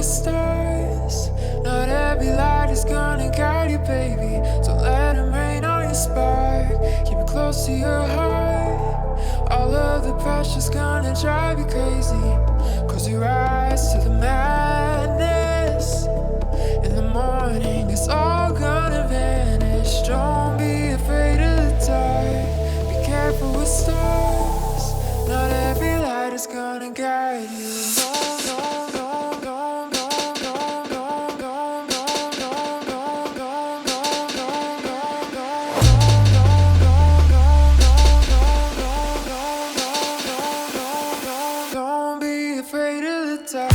with stars. Not every light is gonna guide you, baby. So let them rain on your spark. Keep it close to your heart. All of the pressure's gonna drive you crazy. Cause you rise to the madness. In the morning, it's all gonna vanish. Don't be afraid of the dark. Be careful with stars. Not every light is gonna guide you. Don't be afraid of the dark.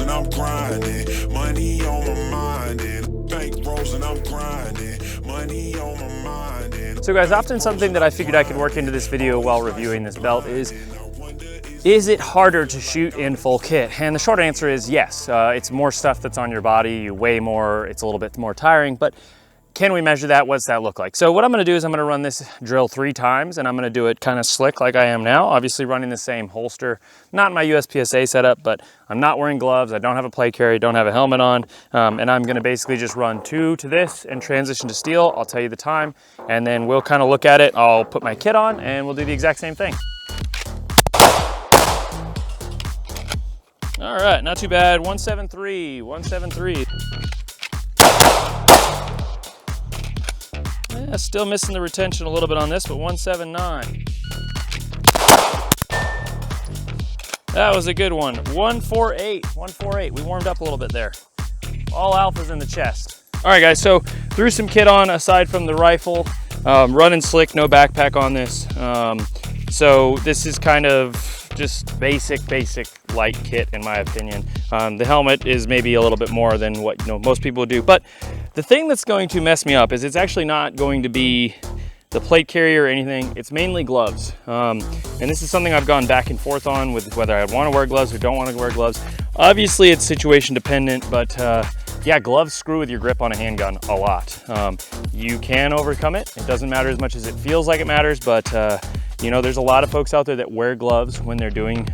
And I'm grinding, money on my mind, and bank rolls and I'm grinding, money on my mind. So guys, often something that I figured I could work into this video while reviewing this belt is it harder to shoot in full kit? And the short answer is yes. It's more stuff that's on your body, you weigh more, it's a little bit more tiring, but can we measure that? What's that look like? So what I'm gonna do is I'm gonna run this drill 3 times, and I'm gonna do it kind of slick like I am now, obviously running the same holster, not in my USPSA setup, but I'm not wearing gloves, I don't have a plate carry, don't have a helmet on, and I'm gonna basically just run 2 to this and transition to steel. I'll tell you the time, and then we'll kind of look at it. I'll put my kit on, and we'll do the exact same thing. All right, not too bad. 173, 173. Yeah, still missing the retention a little bit on this, but 179. That was a good one. 148, 148. We warmed up a little bit there. All alphas in the chest. All right, guys, so threw some kit on aside from the rifle. Running slick, no backpack on this. So this is kind of just basic light kit in my opinion. The helmet is maybe a little bit more than what most people do, but the thing that's going to mess me up is it's actually not going to be the plate carrier or anything. It's mainly gloves, and this is something I've gone back and forth on with whether I want to wear gloves or don't want to wear gloves. Obviously it's situation dependent, but yeah, gloves screw with your grip on a handgun a lot. You can overcome it. It doesn't matter as much as it feels like it matters, but you know, there's a lot of folks out there that wear gloves when they're doing,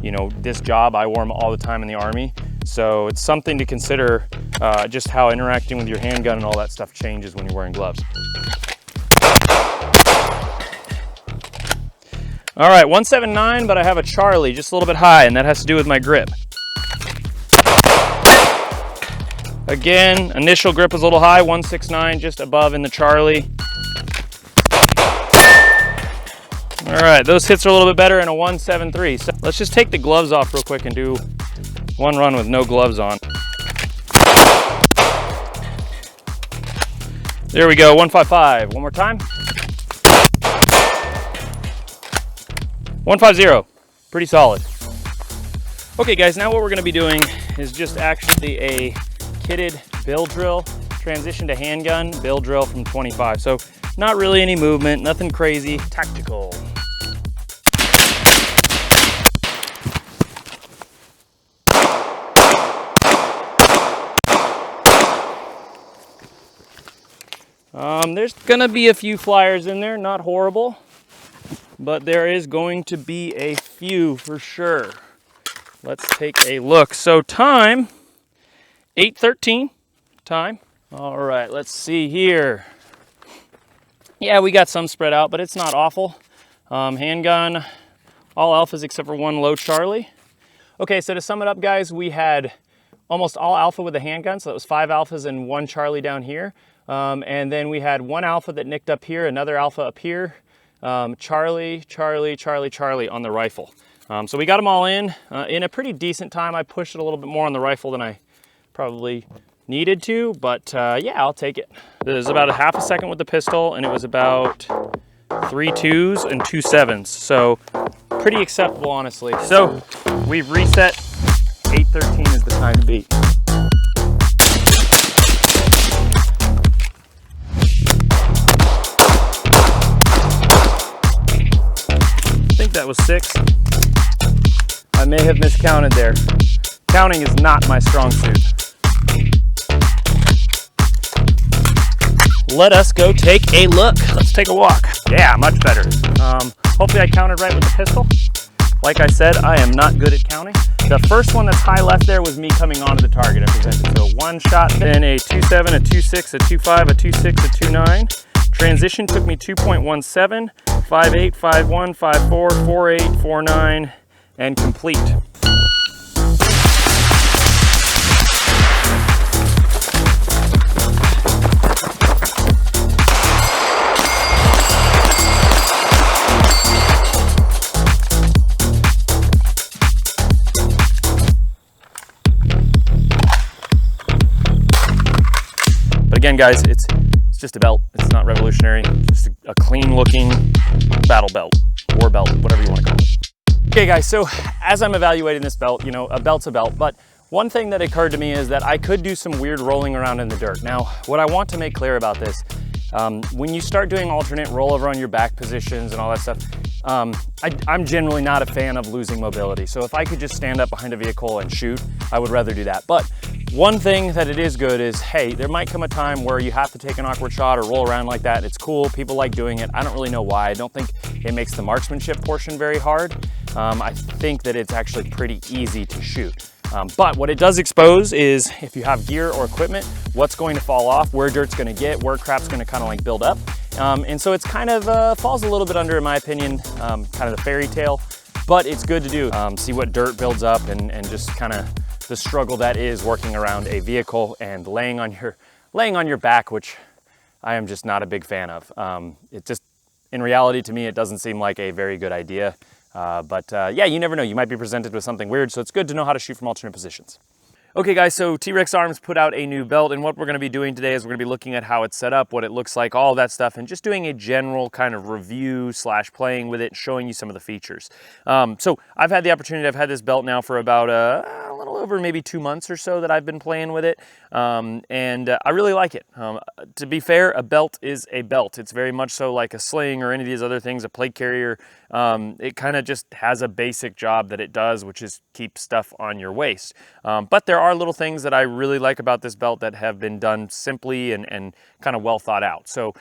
you know, this job. I wore them all the time in the Army. So it's something to consider, just how interacting with your handgun and all that stuff changes when you're wearing gloves. All right, 179, but I have a Charlie just a little bit high, and that has to do with my grip. Again, initial grip was a little high, 169, just above in the Charlie. All right, those hits are a little bit better in a 173. So let's just take the gloves off real quick and do one run with no gloves on. There we go, 155. One more time. 150, pretty solid. Okay guys, now what we're gonna be doing is just actually a kitted bill drill, transition to handgun, bill drill from 25. So not really any movement, nothing crazy, tactical. There's gonna be a few flyers in there, not horrible, but there is going to be a few for sure. Let's take a look. So time, 8:13 time. All right, let's see here. Yeah, we got some spread out, but it's not awful. Handgun, all alphas except for one low Charlie. Okay, so to sum it up, guys, we had almost all alpha with the handgun, so that was 5 alphas and 1 Charlie down here. And then we had 1 alpha that nicked up here, another alpha up here, Charlie, Charlie, Charlie, Charlie on the rifle. So we got them all in a pretty decent time. I pushed it a little bit more on the rifle than I probably needed to, but yeah, I'll take it. It was about a half a second with the pistol, and it was about 3 2s and 2 7s. So pretty acceptable, honestly. So we've reset. 8:13 is the time to beat. I think that was 6. I may have miscounted there. Counting is not my strong suit. Let us go take a look. Let's take a walk. Yeah, much better. Hopefully I counted right with the pistol. Like I said, I am not good at counting. The first one that's high left there was me coming onto the target I presented. So 1 shot, then a 2.7, a 2.6, a 2.5, a 2.6, a 2.9. Transition took me 2.17, 5.8, 5.1, 5.4, 4.8, 4.9, and complete. Again, guys, it's just a belt. It's not revolutionary. Just a clean looking battle belt, war belt, whatever you want to call it. Okay guys, so as I'm evaluating this belt, you know, a belt's a belt, but one thing that occurred to me is that I could do some weird rolling around in the dirt. Now, what I want to make clear about this, when you start doing alternate rollover on your back positions and all that stuff, I'm generally not a fan of losing mobility. So if I could just stand up behind a vehicle and shoot, I would rather do that. But one thing that it is good is, hey, there might come a time where you have to take an awkward shot or roll around like that. It's cool, people like doing it. I don't really know why. I don't think it makes the marksmanship portion very hard. I think that it's actually pretty easy to shoot. But what it does expose is if you have gear or equipment, what's going to fall off, where dirt's gonna get, where crap's gonna kind of like build up. And so it's kind of falls a little bit under, in my opinion, kind of the fairy tale, but it's good to do. See what dirt builds up and just kind of the struggle that is working around a vehicle and laying on your back, which I am just not a big fan of. It just, in reality, to me, it doesn't seem like a very good idea. But yeah, you never know. You might be presented with something weird, so it's good to know how to shoot from alternate positions. Okay guys, so T.REX Arms put out a new belt, and what we're gonna be doing today is we're gonna be looking at how it's set up, what it looks like, all that stuff, and just doing a general kind of review / playing with it, showing you some of the features. So I've had the opportunity, I've had this belt now for about a little over maybe 2 months or so that I've been playing with it, and I really like it. To be fair, a belt is a belt. It's very much so like a sling or any of these other things, a plate carrier. It kind of just has a basic job that it does, which is keep stuff on your waist. But there are little things that I really like about this belt that have been done simply and kind of well thought out. So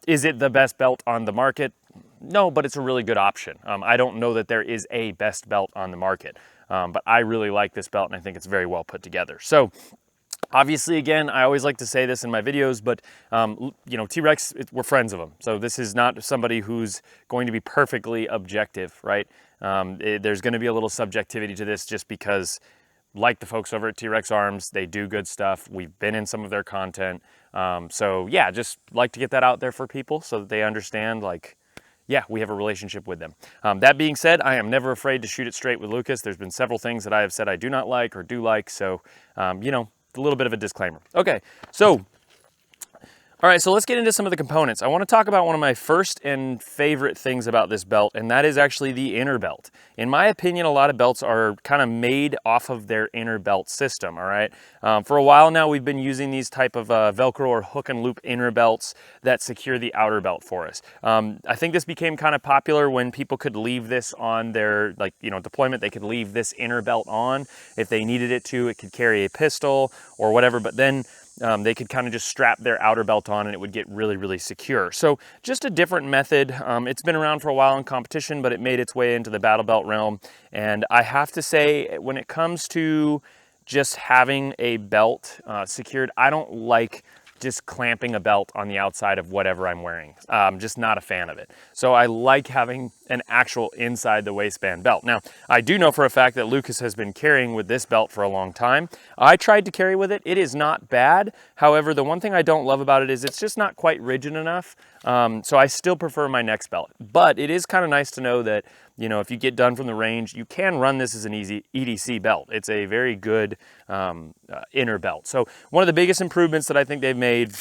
is it the best belt on the market? No, but it's a really good option. I don't know that there is a best belt on the market, but I really like this belt and I think it's very well put together. So obviously, again, I always like to say this in my videos, but you know, T.REX, we're friends of them. So this is not somebody who's going to be perfectly objective, right? There's going to be a little subjectivity to this just because, like the folks over at T.REX Arms, they do good stuff. We've been in some of their content. So yeah, just like to get that out there for people so that they understand, like, yeah, we have a relationship with them. That being said, I am never afraid to shoot it straight with Lucas. There's been several things that I have said I do not like or do like. So, you know, a little bit of a disclaimer. Okay, so, all right, so let's get into some of the components. I want to talk about one of my first and favorite things about this belt, and that is actually the inner belt. In my opinion, a lot of belts are kind of made off of their inner belt system, all right? For a while now, we've been using these type of Velcro or hook and loop inner belts that secure the outer belt for us. I think this became kind of popular when people could leave this on their, like, you know, deployment. They could leave this inner belt on if they needed it to. It could carry a pistol or whatever, but then they could kind of just strap their outer belt on and it would get really, really secure. So just a different method. It's been around for a while in competition, but it made its way into the battle belt realm. And I have to say, when it comes to just having a belt secured, I don't like just clamping a belt on the outside of whatever I'm wearing. I'm just not a fan of it. So I like having an actual inside the waistband belt. Now, I do know for a fact that Lucas has been carrying with this belt for a long time. I tried to carry with it. It is not bad. However, the one thing I don't love about it is it's just not quite rigid enough. So I still prefer my next belt. But it is kind of nice to know that, you know, if you get done from the range, you can run this as an easy EDC belt. It's a very good inner belt. So one of the biggest improvements that I think they've made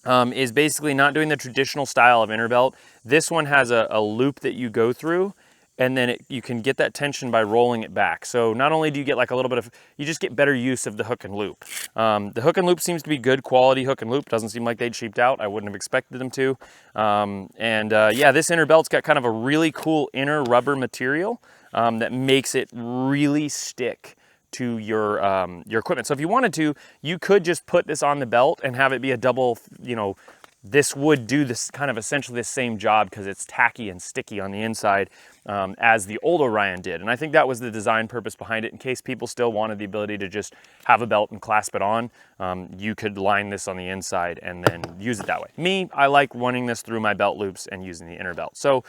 is basically not doing the traditional style of inner belt. This one has a loop that you go through, and then you can get that tension by rolling it back. So not only do you get like a little bit of, you just get better use of the hook and loop. The hook and loop seems to be good quality hook and loop. Doesn't seem like they'd cheaped out. I wouldn't have expected them to. Yeah, this inner belt's got kind of a really cool inner rubber material that makes it really stick to your equipment. So if you wanted to, you could just put this on the belt and have it be a double, you know, this would do this kind of essentially the same job because it's tacky and sticky on the inside as the old Orion did. And I think that was the design purpose behind it. In case people still wanted the ability to just have a belt and clasp it on, you could line this on the inside and then use it that way. Me, I like running this through my belt loops and using the inner belt. So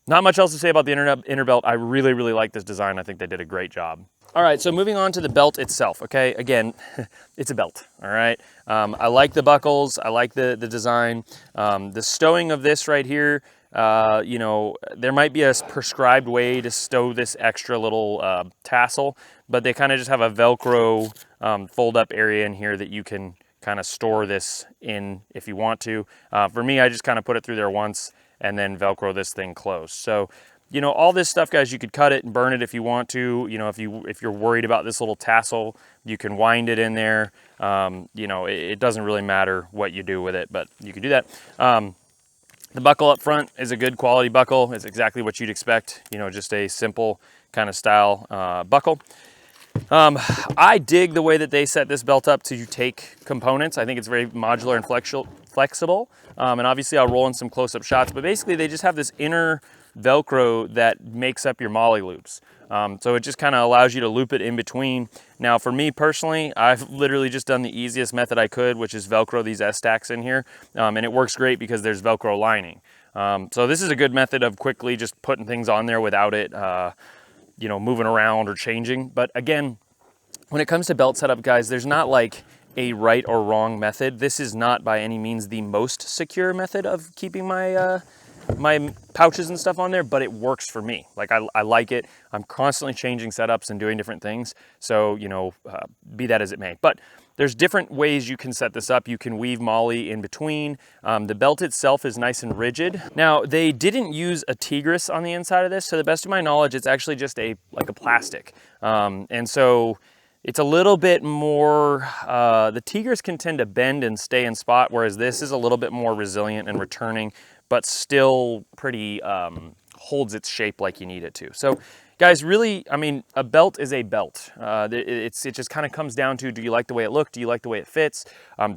not much else to say about the inner belt. I really, really like this design. I think they did a great job. All right, so moving on to the belt itself, okay? Again, it's a belt, all right? I like the buckles, I like the design. The stowing of this right here, you know, there might be a prescribed way to stow this extra little tassel, but they kind of just have a Velcro fold-up area in here that you can kind of store this in if you want to. For me, I just kind of put it through there once and then Velcro this thing closed. So, you know, all this stuff, guys, you could cut it and burn it if you want to. You know, if you're worried about this little tassel, you can wind it in there. You know, it doesn't really matter what you do with it, but you can do that. The buckle up front is a good quality buckle. It's exactly what you'd expect. You know, just a simple kind of style buckle. I dig the way that they set this belt up to take components. I think it's very modular and flexible. And obviously I'll roll in some close-up shots, but basically they just have this inner Velcro that makes up your molly loops. So it just kind of allows you to loop it in between. Now for me personally, I've literally just done the easiest method I could, which is Velcro these S-stacks in here. And it works great because there's Velcro lining. So this is a good method of quickly just putting things on there without it, you know, moving around or changing. But again, when it comes to belt setup, guys, there's not like a right or wrong method. This is not by any means the most secure method of keeping my my pouches and stuff on there, but it works for me. Like I like it. I'm constantly changing setups and doing different things. So, you know, be that as it may. But there's different ways you can set this up. You can weave molly in between. The belt itself is nice and rigid. Now, they didn't use a T.REX on the inside of this. To the best of my knowledge, it's actually just like a plastic. And so it's a little bit more, the T.REX can tend to bend and stay in spot, whereas this is a little bit more resilient and returning, but still pretty, holds its shape like you need it to. So guys, really, I mean, a belt is a belt. It just kind of comes down to, do you like the way it looks? Do you like the way it fits?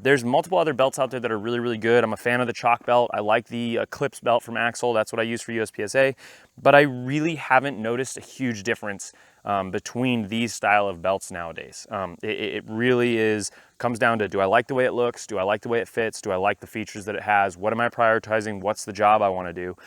There's multiple other belts out there that are really, really good. I'm a fan of the chalk belt. I like the Eclipse belt from Axel. That's what I use for USPSA. But I really haven't noticed a huge difference between these style of belts nowadays. It really comes down to, do I like the way it looks? Do I like the way it fits? Do I like the features that it has? What am I prioritizing? What's the job I want to do?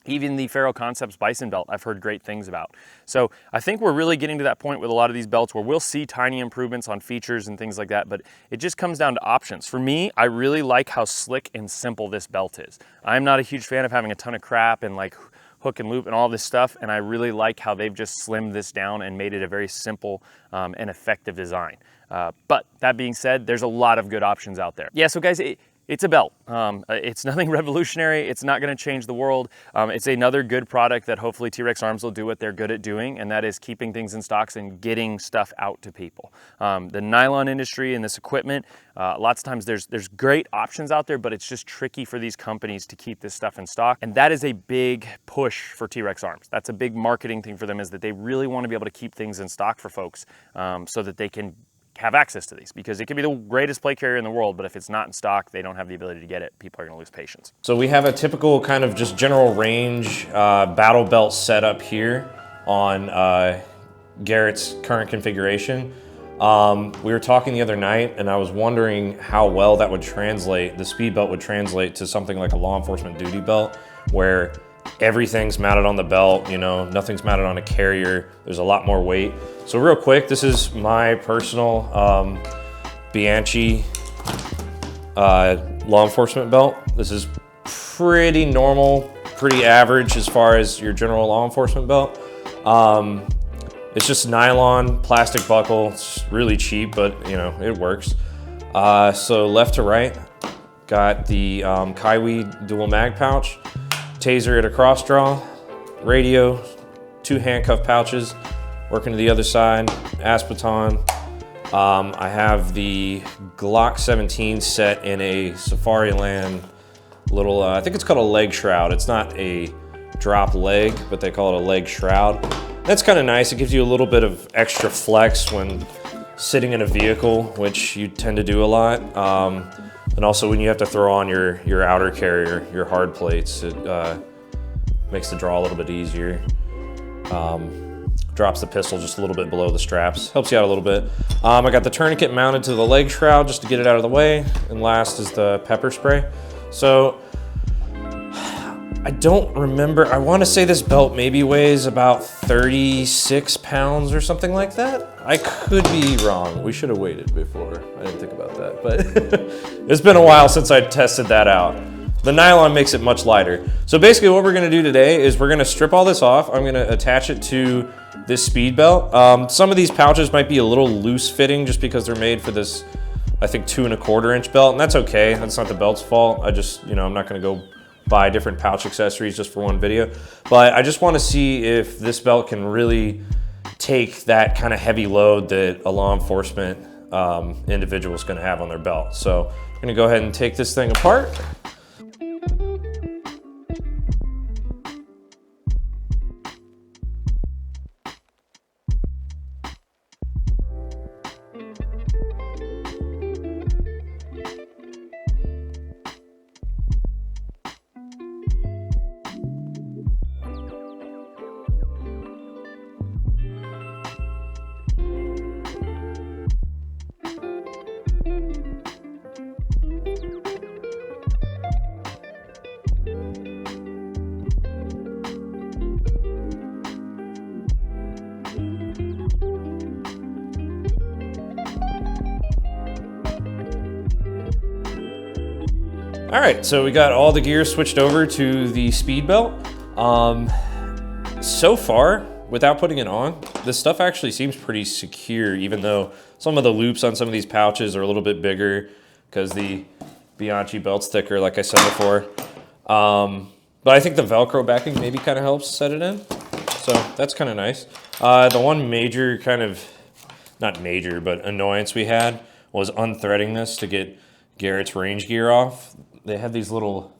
Even the Faro Concepts Bison belt, I've heard great things about. So I think we're really getting to that point with a lot of these belts where we'll see tiny improvements on features and things like that, but it just comes down to options. For me, I really like how slick and simple this belt is. I'm not a huge fan of having a ton of crap and like hook and loop and all this stuff, and I really like how they've just slimmed this down and made it a very simple and effective design. But that being said, there's a lot of good options out there. Yeah, so guys, it's a belt. It's nothing revolutionary. It's not going to change the world. It's another good product that hopefully T.REX Arms will do what they're good at doing, and that is keeping things in stocks and getting stuff out to people. The nylon industry and this equipment, lots of times there's great options out there, but it's just tricky for these companies to keep this stuff in stock. And that is a big push for T.REX Arms. That's a big marketing thing for them, is that they really want to be able to keep things in stock for folks so that they can have access to these, because it can be the greatest plate carrier in the world, but if it's not in stock, they don't have the ability to get it. People are going to lose patience. So we have a typical kind of just general range battle belt setup here on Garrett's current configuration. We were talking the other night, and I was wondering how well that would translate, the speed belt would translate to something like a law enforcement duty belt, where everything's mounted on the belt, you know, nothing's mounted on a carrier. There's a lot more weight. So real quick, this is my personal Bianchi law enforcement belt. This is pretty normal, pretty average as far as your general law enforcement belt. It's just nylon, plastic buckle. It's really cheap, but you know, it works. So left to right, got the Kaiwi dual mag pouch, taser at a cross draw, radio, 2 handcuff pouches, working to the other side, Aspeton. I have the Glock 17 set in a Safariland little, I think it's called a leg shroud. It's not a drop leg, but they call it a leg shroud. That's kind of nice. It gives you a little bit of extra flex when sitting in a vehicle, which you tend to do a lot. And also when you have to throw on your outer carrier, your hard plates, it makes the draw a little bit easier. Drops the pistol just a little bit below the straps. Helps you out a little bit. I got the tourniquet mounted to the leg shroud just to get it out of the way. And last is the pepper spray. So I don't remember. I want to say this belt maybe weighs about 36 pounds or something like that. I could be wrong. We should have waited before. I didn't think about that, but it's been a while since I tested that out. The nylon makes it much lighter. So basically what we're gonna do today is we're gonna strip all this off. I'm gonna attach it to this speed belt. Some of these pouches might be a little loose fitting just because they're made for this, I think 2 1/4 inch belt, and that's okay. That's not the belt's fault. I just, you know, I'm not gonna go buy different pouch accessories just for one video. But I just wanna see if this belt can really take that kind of heavy load that a law enforcement individual is gonna have on their belt. So I'm gonna go ahead and take this thing apart. All right, so we got all the gear switched over to the speed belt. So far, without putting it on, this stuff actually seems pretty secure, even though some of the loops on some of these pouches are a little bit bigger because the Bianchi belt's thicker, like I said before. But I think the Velcro backing maybe kind of helps set it in. So that's kind of nice. The one major kind of, not major, but annoyance we had was unthreading this to get Garrett's range gear off. They have these little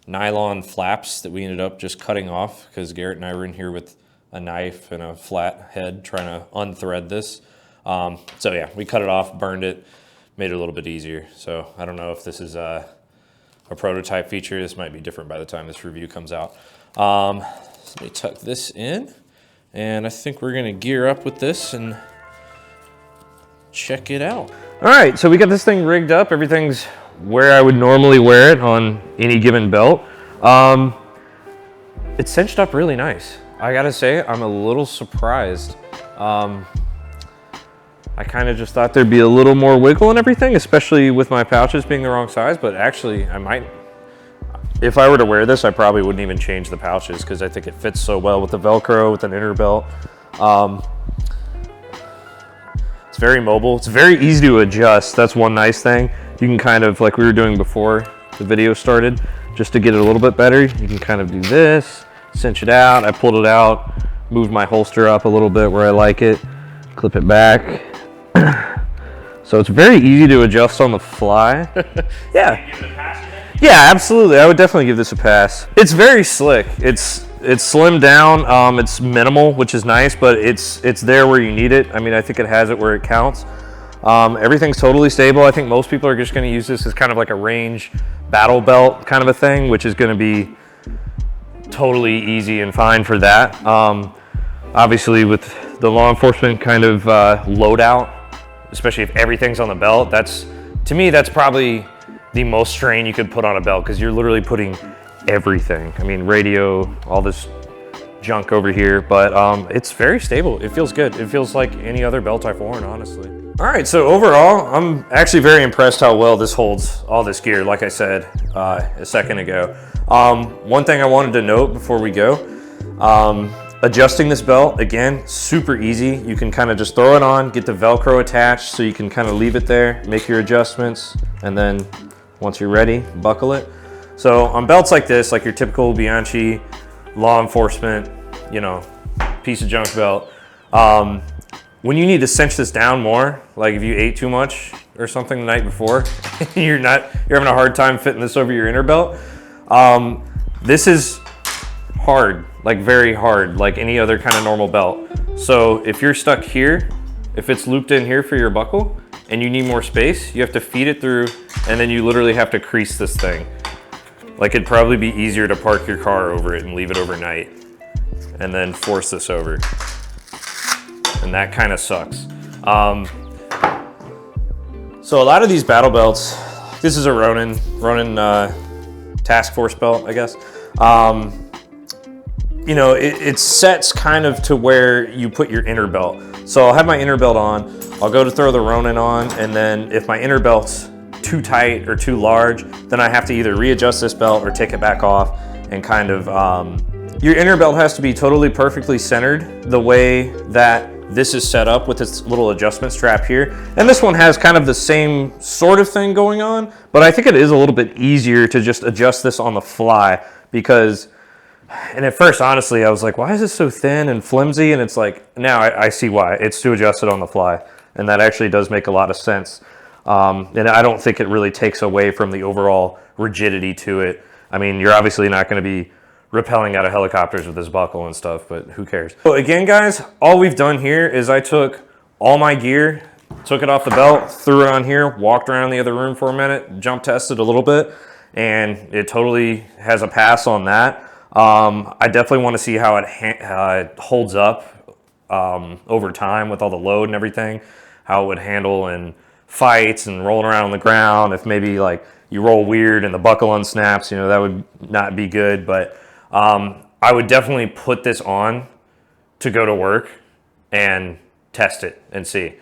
nylon flaps that we ended up just cutting off because Garrett and I were in here with a knife and a flat head trying to unthread this. So yeah, we cut it off, burned it, made it a little bit easier. So I don't know if this is a prototype feature. This might be different by the time this review comes out. So let me tuck this in, and I think we're gonna gear up with this and check it out. All right, so we got this thing rigged up. Everything's where I would normally wear it on any given belt. It's cinched up really nice. I gotta say, I'm a little surprised. I kind of just thought there'd be a little more wiggle and everything, especially with my pouches being the wrong size, but actually I might, if I were to wear this, I probably wouldn't even change the pouches because I think it fits so well with the Velcro, with an inner belt. It's very mobile. It's very easy to adjust. That's one nice thing. You can kind of, like we were doing before the video started, just to get it a little bit better, you can kind of do this, cinch it out. I pulled it out, moved my holster up a little bit where I like it, clip it back. So it's very easy to adjust on the fly. Yeah. Yeah, absolutely. I would definitely give this a pass. It's very slick. It's slimmed down. It's minimal, which is nice, but it's there where you need it. I mean, I think it has it where it counts. Everything's totally stable. I think most people are just going to use this as kind of like a range battle belt kind of a thing, which is going to be totally easy and fine for that. Obviously, with the law enforcement kind of loadout, especially if everything's on the belt, to me, that's probably the most strain you could put on a belt because you're literally putting everything. I mean, radio, all this junk over here, but it's very stable. It feels good. It feels like any other belt I've worn, honestly. All right, so overall, I'm actually very impressed how well this holds all this gear, like I said a second ago. One thing I wanted to note before we go, adjusting this belt, again, super easy. You can kind of just throw it on, get the Velcro attached, so you can kind of leave it there, make your adjustments, and then once you're ready, buckle it. So on belts like this, like your typical Bianchi law enforcement, you know, piece of junk belt, when you need to cinch this down more, like if you ate too much or something the night before, you're having a hard time fitting this over your inner belt. This is hard, like very hard, like any other kind of normal belt. So if you're stuck here, if it's looped in here for your buckle and you need more space, you have to feed it through, and then you literally have to crease this thing. Like it'd probably be easier to park your car over it and leave it overnight and then force this over. And that kind of sucks. So a lot of these battle belts, this is a Ronin task force belt, I guess. You know, it sets kind of to where you put your inner belt. So I'll have my inner belt on, I'll go to throw the Ronin on, and then if my inner belt's too tight or too large, then I have to either readjust this belt or take it back off and kind of, your inner belt has to be totally perfectly centered the way that this is set up with this little adjustment strap here. And this one has kind of the same sort of thing going on, but I think it is a little bit easier to just adjust this on the fly because, and at first, honestly, I was like, why is this so thin and flimsy? And it's like, now I see why. It's to adjust it on the fly. And that actually does make a lot of sense. And I don't think it really takes away from the overall rigidity to it. I mean, you're obviously not going to be rappelling out of helicopters with this buckle and stuff, but who cares? So again, guys, all we've done here is I took all my gear, took it off the belt, threw it on here, walked around the other room for a minute, jump tested a little bit, and it totally has a pass on that. I definitely want to see how it holds up over time with all the load and everything, how it would handle in fights and rolling around on the ground. If maybe like you roll weird and the buckle unsnaps, you know, that would not be good, but I would definitely put this on to go to work and test it and see.